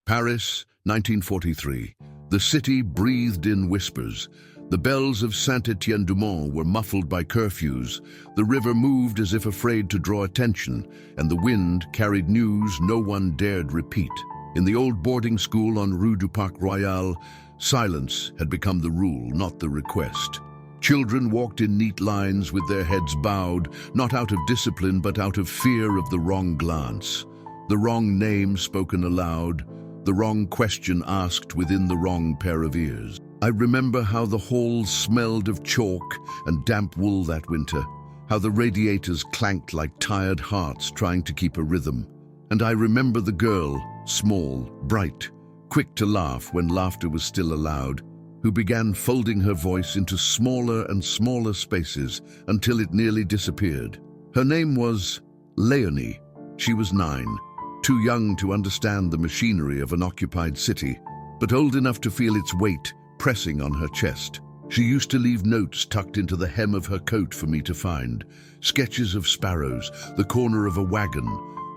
Paris, 1943. The city breathed in whispers. The bells of Saint-Étienne-du-Mont were muffled by curfews. The river moved as if afraid to draw attention, and the wind carried news no one dared repeat. In the old boarding school on Rue du Parc Royal, silence had become the rule, not the request. Children walked in neat lines with their heads bowed, not out of discipline but out of fear of the wrong glance, the wrong name spoken aloud, the wrong question asked within the wrong pair of ears. I remember how the halls smelled of chalk and damp wool that winter, how the radiators clanked like tired hearts trying to keep a rhythm. And I remember the girl, small, bright, quick to laugh when laughter was still allowed, who began folding her voice into smaller and smaller spaces until it nearly disappeared. Her name was Léonie. She was 9, too young to understand the machinery of an occupied city, but old enough to feel its weight pressing on her chest. She used to leave notes tucked into the hem of her coat for me to find, sketches of sparrows, the corner of a wagon,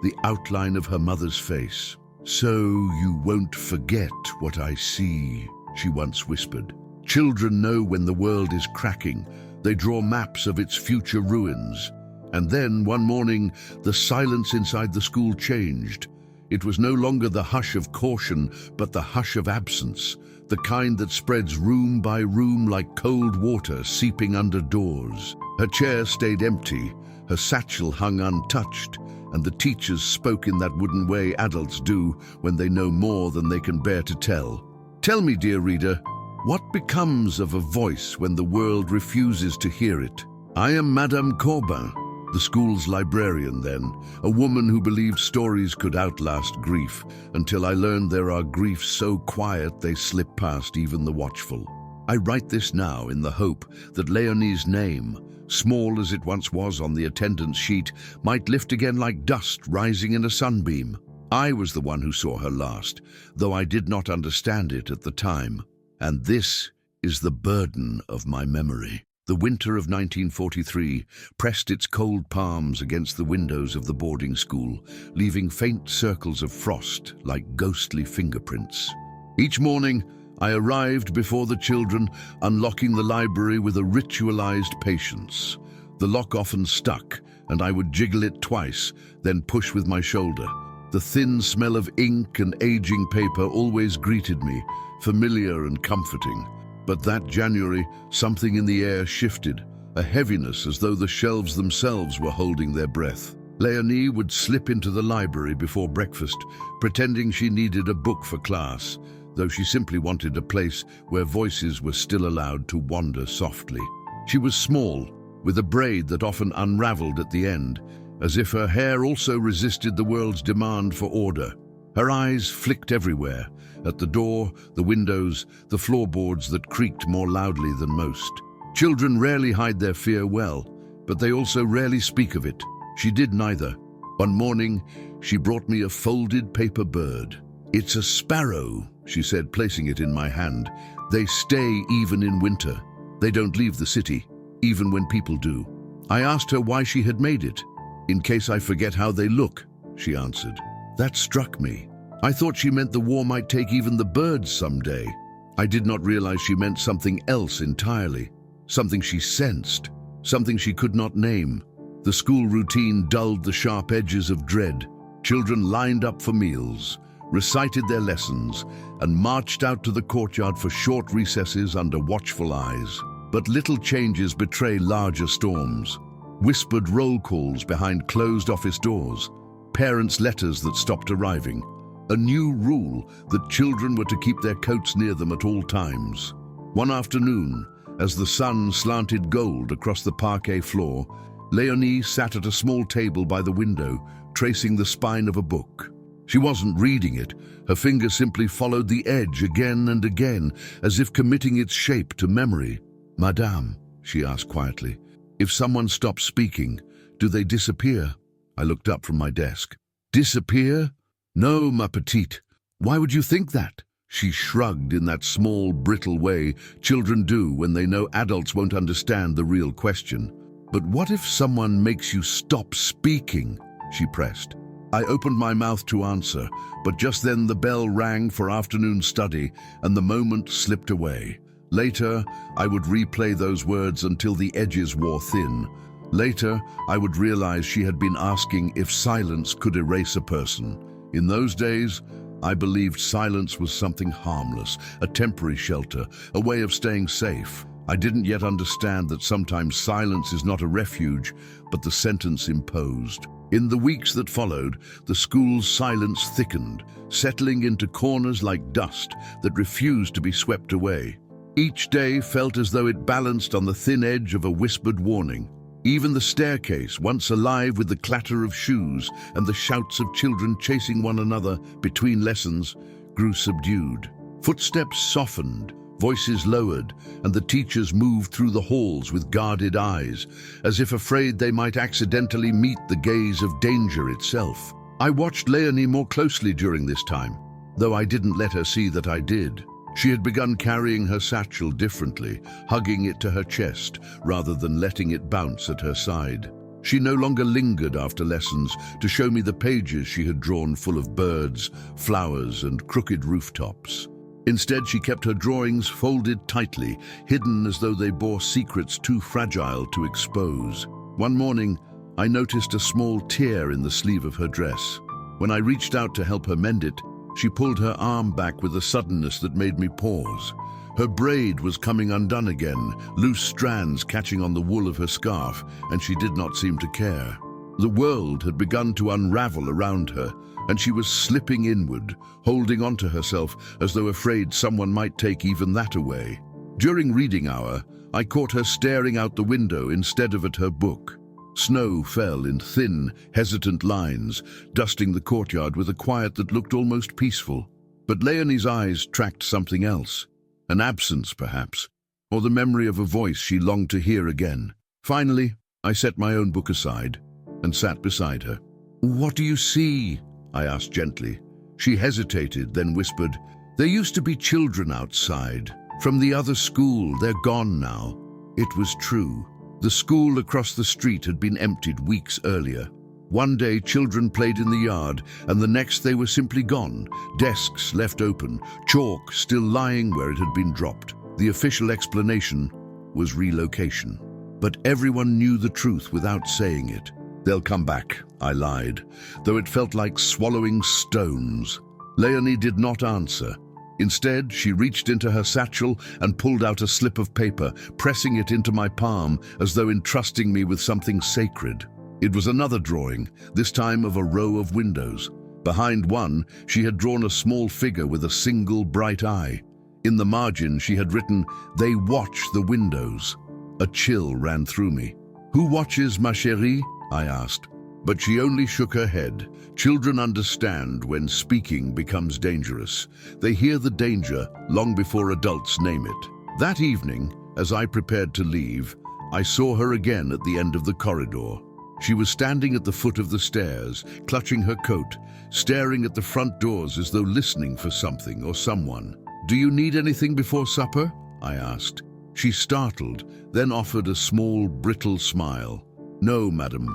the outline of her mother's face. "So you won't forget what I see," she once whispered. Children know when the world is cracking. They draw maps of its future ruins. And then, one morning, the silence inside the school changed. It was no longer the hush of caution, but the hush of absence, the kind that spreads room by room like cold water seeping under doors. Her chair stayed empty, her satchel hung untouched, and the teachers spoke in that wooden way adults do when they know more than they can bear to tell. Tell me, dear reader, what becomes of a voice when the world refuses to hear it? I am Madame Corbin, the school's librarian then, a woman who believed stories could outlast grief, until I learned there are griefs so quiet they slip past even the watchful. I write this now in the hope that Léonie's name, small as it once was on the attendance sheet, might lift again like dust rising in a sunbeam. I was the one who saw her last, though I did not understand it at the time. And this is the burden of my memory. The winter of 1943 pressed its cold palms against the windows of the boarding school, leaving faint circles of frost like ghostly fingerprints. Each morning, I arrived before the children, unlocking the library with a ritualized patience. The lock often stuck, and I would jiggle it twice, then push with my shoulder. The thin smell of ink and aging paper always greeted me, familiar and comforting. But that January, something in the air shifted, a heaviness as though the shelves themselves were holding their breath. Léonie would slip into the library before breakfast, pretending she needed a book for class, though she simply wanted a place where voices were still allowed to wander softly. She was small, with a braid that often unraveled at the end, as if her hair also resisted the world's demand for order. Her eyes flicked everywhere, at the door, the windows, the floorboards that creaked more loudly than most. Children rarely hide their fear well, but they also rarely speak of it. She did neither. One morning, she brought me a folded paper bird. "It's a sparrow," she said, placing it in my hand. "They stay even in winter. They don't leave the city, even when people do." I asked her why she had made it. "In case I forget how they look," she answered. That struck me. I thought she meant the war might take even the birds someday. I did not realize she meant something else entirely, something she sensed, something she could not name. The school routine dulled the sharp edges of dread. Children lined up for meals, recited their lessons, and marched out to the courtyard for short recesses under watchful eyes. But little changes betray larger storms. Whispered roll calls behind closed office doors, parents' letters that stopped arriving, a new rule that children were to keep their coats near them at all times. One afternoon, as the sun slanted gold across the parquet floor, Léonie sat at a small table by the window, tracing the spine of a book. She wasn't reading it. Her finger simply followed the edge again and again, as if committing its shape to memory. "Madame," she asked quietly, "if someone stops speaking, do they disappear?" I looked up from my desk. "Disappear? No, ma petite. Why would you think that?" She shrugged in that small, brittle way children do when they know adults won't understand the real question. "But what if someone makes you stop speaking?" she pressed. I opened my mouth to answer, but just then the bell rang for afternoon study and the moment slipped away. Later, I would replay those words until the edges wore thin. Later, I would realize she had been asking if silence could erase a person. In those days, I believed silence was something harmless, a temporary shelter, a way of staying safe. I didn't yet understand that sometimes silence is not a refuge, but the sentence imposed. In the weeks that followed, the school's silence thickened, settling into corners like dust that refused to be swept away. Each day felt as though it balanced on the thin edge of a whispered warning. Even the staircase, once alive with the clatter of shoes and the shouts of children chasing one another between lessons, grew subdued. Footsteps softened, voices lowered, and the teachers moved through the halls with guarded eyes, as if afraid they might accidentally meet the gaze of danger itself. I watched Leonie more closely during this time, though I didn't let her see that I did. She had begun carrying her satchel differently, hugging it to her chest rather than letting it bounce at her side. She no longer lingered after lessons to show me the pages she had drawn full of birds, flowers, and crooked rooftops. Instead, she kept her drawings folded tightly, hidden as though they bore secrets too fragile to expose. One morning, I noticed a small tear in the sleeve of her dress. When I reached out to help her mend it, she pulled her arm back with a suddenness that made me pause. Her braid was coming undone again, loose strands catching on the wool of her scarf, and she did not seem to care. The world had begun to unravel around her, and she was slipping inward, holding onto herself as though afraid someone might take even that away. During reading hour, I caught her staring out the window instead of at her book. Snow fell in thin, hesitant lines, dusting the courtyard with a quiet that looked almost peaceful. But Leonie's eyes tracked something else, an absence perhaps, or the memory of a voice she longed to hear again. Finally, I set my own book aside and sat beside her. "What do you see?" I asked gently. She hesitated, then whispered, "There used to be children outside. From the other school, they're gone now." It was true. The school across the street had been emptied weeks earlier. One day, children played in the yard, and the next they were simply gone. Desks left open, chalk still lying where it had been dropped. The official explanation was relocation. But everyone knew the truth without saying it. "They'll come back," I lied, though it felt like swallowing stones. Leonie did not answer. Instead, she reached into her satchel and pulled out a slip of paper, pressing it into my palm as though entrusting me with something sacred. It was another drawing, this time of a row of windows. Behind one, she had drawn a small figure with a single bright eye. In the margin, she had written, "They watch the windows." A chill ran through me. "Who watches, ma chérie?" I asked. But she only shook her head. Children understand when speaking becomes dangerous. They hear the danger long before adults name it. That evening, as I prepared to leave, I saw her again at the end of the corridor. She was standing at the foot of the stairs, clutching her coat, staring at the front doors as though listening for something or someone. "Do you need anything before supper?" I asked. She startled, then offered a small, brittle smile. "No, madam.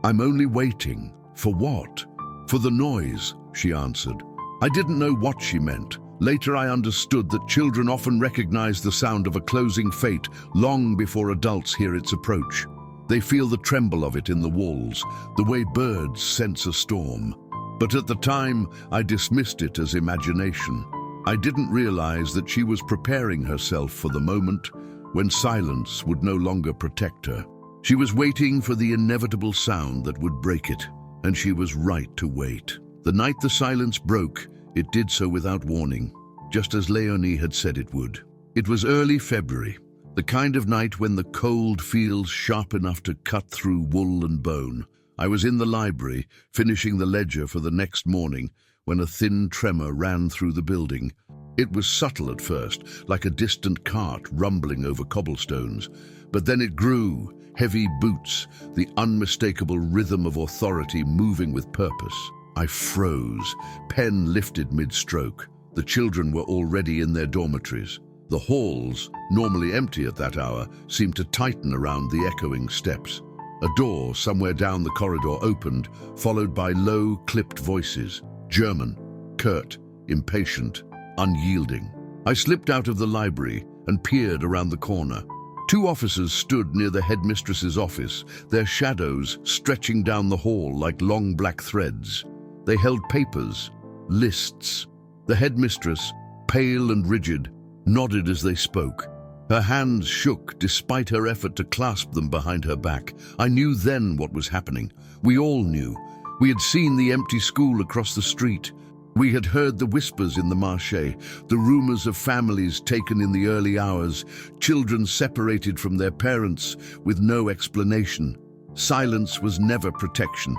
I'm only waiting." "For what?" "For the noise," she answered. I didn't know what she meant. Later I understood that children often recognize the sound of a closing fate long before adults hear its approach. They feel the tremble of it in the walls, the way birds sense a storm. But at the time, I dismissed it as imagination. I didn't realize that she was preparing herself for the moment when silence would no longer protect her. She was waiting for the inevitable sound that would break it, and she was right to wait. The night the silence broke, it did so without warning, just as Leonie had said it would. It was early February, the kind of night when the cold feels sharp enough to cut through wool and bone. I was in the library, finishing the ledger for the next morning, when a thin tremor ran through the building. It was subtle at first, like a distant cart rumbling over cobblestones, but then it grew. Heavy boots, the unmistakable rhythm of authority moving with purpose. I froze, pen lifted mid-stroke. The children were already in their dormitories. The halls, normally empty at that hour, seemed to tighten around the echoing steps. A door somewhere down the corridor opened, followed by low, clipped voices. German, curt, impatient, unyielding. I slipped out of the library and peered around the corner. Two officers stood near the headmistress's office, their shadows stretching down the hall like long black threads. They held papers, lists. The headmistress, pale and rigid, nodded as they spoke. Her hands shook despite her effort to clasp them behind her back. I knew then what was happening. We all knew. We had seen the empty school across the street. We had heard the whispers in the marché, the rumors of families taken in the early hours, children separated from their parents with no explanation. Silence was never protection.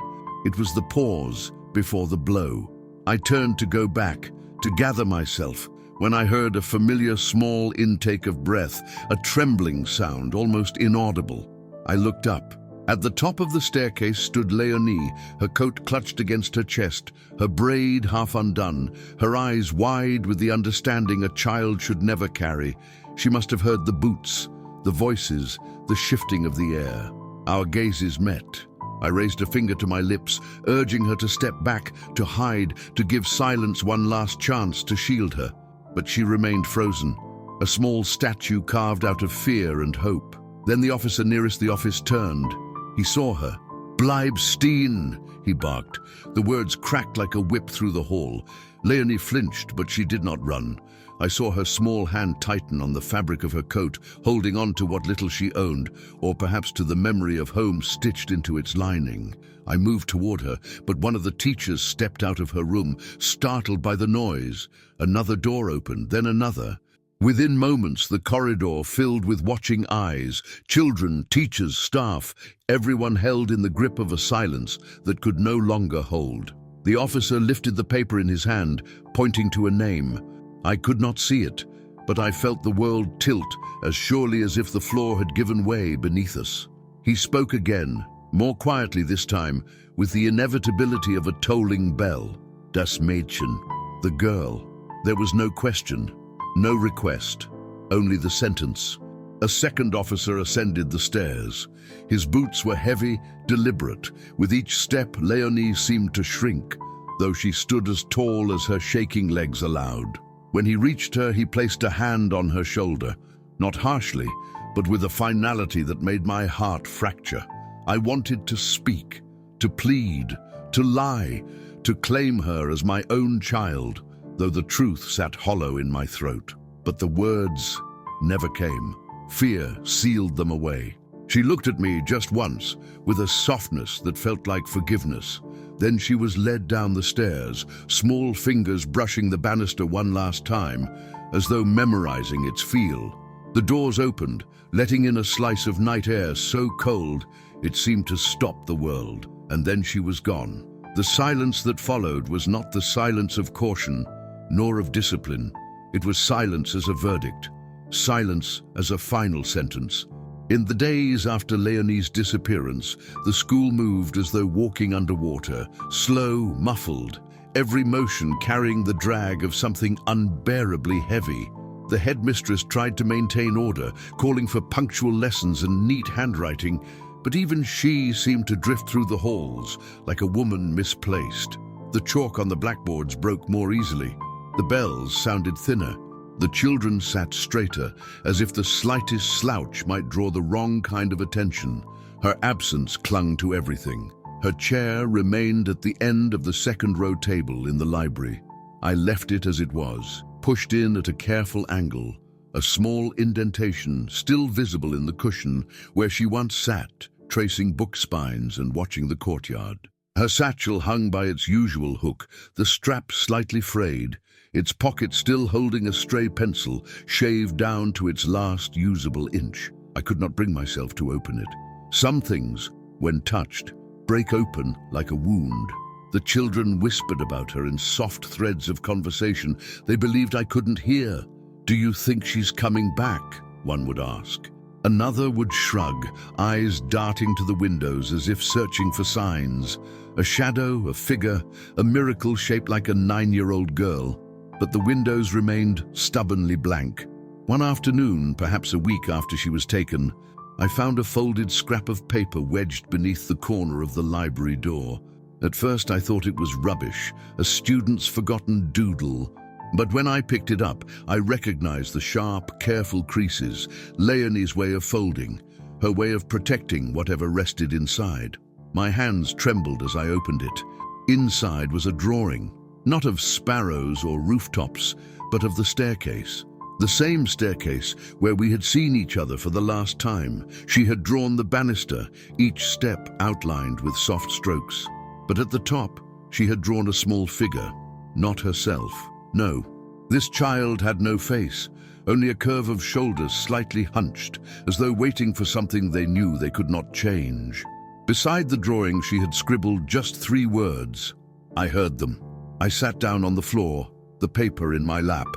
It was the pause before the blow. I turned to go back, to gather myself, when I heard a familiar small intake of breath, a trembling sound, almost inaudible. I looked up. At the top of the staircase stood Léonie, her coat clutched against her chest, her braid half undone, her eyes wide with the understanding a child should never carry. She must have heard the boots, the voices, the shifting of the air. Our gazes met. I raised a finger to my lips, urging her to step back, to hide, to give silence one last chance to shield her. But she remained frozen, a small statue carved out of fear and hope. Then the officer nearest the office turned. He saw her. "Bleib stehen," he barked. The words cracked like a whip through the hall. Léonie flinched, but she did not run. I saw her small hand tighten on the fabric of her coat, holding on to what little she owned, or perhaps to the memory of home stitched into its lining. I moved toward her, but one of the teachers stepped out of her room, startled by the noise. Another door opened, then another. Within moments, the corridor filled with watching eyes, children, teachers, staff, everyone held in the grip of a silence that could no longer hold. The officer lifted the paper in his hand, pointing to a name. I could not see it, but I felt the world tilt as surely as if the floor had given way beneath us. He spoke again, more quietly this time, with the inevitability of a tolling bell. Das Mädchen, the girl. There was no question, no request, only the sentence. A second officer ascended the stairs. His boots were heavy, deliberate. With each step, Léonie seemed to shrink, though she stood as tall as her shaking legs allowed. When he reached her, he placed a hand on her shoulder, not harshly, but with a finality that made my heart fracture. I wanted to speak, to plead, to lie, to claim her as my own child, though the truth sat hollow in my throat. But the words never came. Fear sealed them away. She looked at me just once, with a softness that felt like forgiveness. Then she was led down the stairs, small fingers brushing the banister one last time, as though memorizing its feel. The doors opened, letting in a slice of night air so cold it seemed to stop the world, and then she was gone. The silence that followed was not the silence of caution, nor of discipline. It was silence as a verdict, silence as a final sentence. In the days after Léonie's disappearance, the school moved as though walking underwater, slow, muffled, every motion carrying the drag of something unbearably heavy. The headmistress tried to maintain order, calling for punctual lessons and neat handwriting, but even she seemed to drift through the halls like a woman misplaced. The chalk on the blackboards broke more easily. The bells sounded thinner. The children sat straighter, as if the slightest slouch might draw the wrong kind of attention. Her absence clung to everything. Her chair remained at the end of the second-row table in the library. I left it as it was, pushed in at a careful angle, a small indentation still visible in the cushion where she once sat, tracing book spines and watching the courtyard. Her satchel hung by its usual hook, the strap slightly frayed, its pocket still holding a stray pencil, shaved down to its last usable inch. I could not bring myself to open it. Some things, when touched, break open like a wound. The children whispered about her in soft threads of conversation they believed I couldn't hear. "Do you think she's coming back?" one would ask. Another would shrug, eyes darting to the windows as if searching for signs. A shadow, a figure, a miracle shaped like a 9-year-old girl. But the windows remained stubbornly blank. One afternoon, perhaps a week after she was taken, I found a folded scrap of paper wedged beneath the corner of the library door. At first I thought it was rubbish, a student's forgotten doodle. But when I picked it up, I recognized the sharp, careful creases, Leonie's way of folding, her way of protecting whatever rested inside. My hands trembled as I opened it. Inside was a drawing, not of sparrows or rooftops, but of the staircase. The same staircase where we had seen each other for the last time. She had drawn the banister, each step outlined with soft strokes. But at the top, she had drawn a small figure, not herself. No, this child had no face, only a curve of shoulders slightly hunched, as though waiting for something they knew they could not change. Beside the drawing, she had scribbled just 3 words. I heard them. I sat down on the floor, the paper in my lap,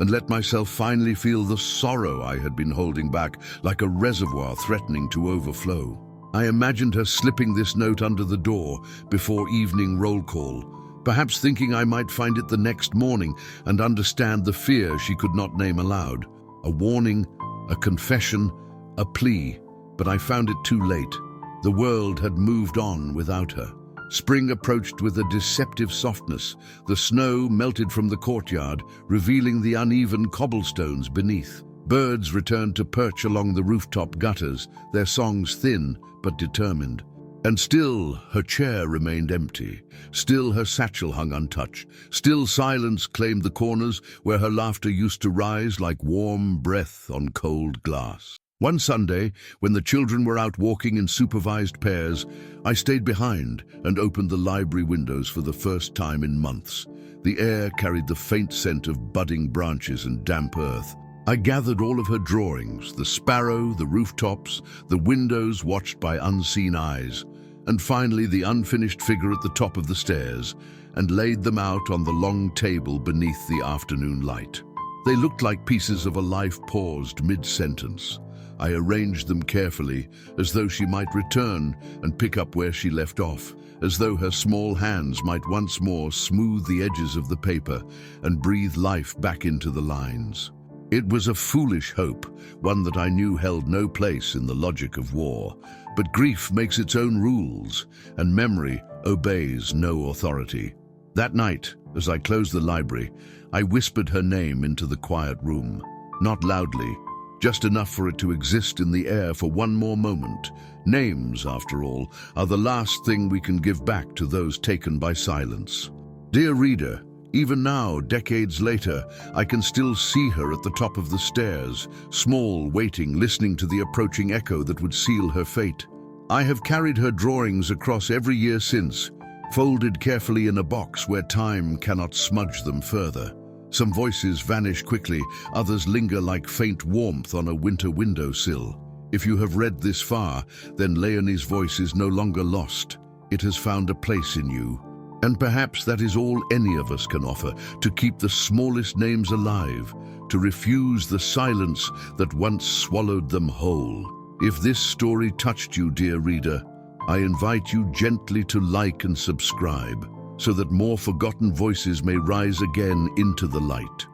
and let myself finally feel the sorrow I had been holding back, like a reservoir threatening to overflow. I imagined her slipping this note under the door before evening roll call, perhaps thinking I might find it the next morning and understand the fear she could not name aloud. A warning, a confession, a plea, but I found it too late. The world had moved on without her. Spring approached with a deceptive softness. The snow melted from the courtyard, revealing the uneven cobblestones beneath. Birds returned to perch along the rooftop gutters, their songs thin but determined. And still her chair remained empty. Still her satchel hung untouched. Still silence claimed the corners where her laughter used to rise like warm breath on cold glass. One Sunday, when the children were out walking in supervised pairs, I stayed behind and opened the library windows for the first time in months. The air carried the faint scent of budding branches and damp earth. I gathered all of her drawings, the sparrow, the rooftops, the windows watched by unseen eyes, and finally the unfinished figure at the top of the stairs, and laid them out on the long table beneath the afternoon light. They looked like pieces of a life paused mid-sentence. I arranged them carefully, as though she might return and pick up where she left off, as though her small hands might once more smooth the edges of the paper and breathe life back into the lines. It was a foolish hope, one that I knew held no place in the logic of war. But grief makes its own rules, and memory obeys no authority. That night, as I closed the library, I whispered her name into the quiet room. Not loudly, just enough for it to exist in the air for one more moment. Names, after all, are the last thing we can give back to those taken by silence. Dear reader, even now, decades later, I can still see her at the top of the stairs, small, waiting, listening to the approaching echo that would seal her fate. I have carried her drawings across every year since, folded carefully in a box where time cannot smudge them further. Some voices vanish quickly, others linger like faint warmth on a winter windowsill. If you have read this far, then Leonie's voice is no longer lost. It has found a place in you. And perhaps that is all any of us can offer, to keep the smallest names alive, to refuse the silence that once swallowed them whole. If this story touched you, dear reader, I invite you gently to like and subscribe, so that more forgotten voices may rise again into the light.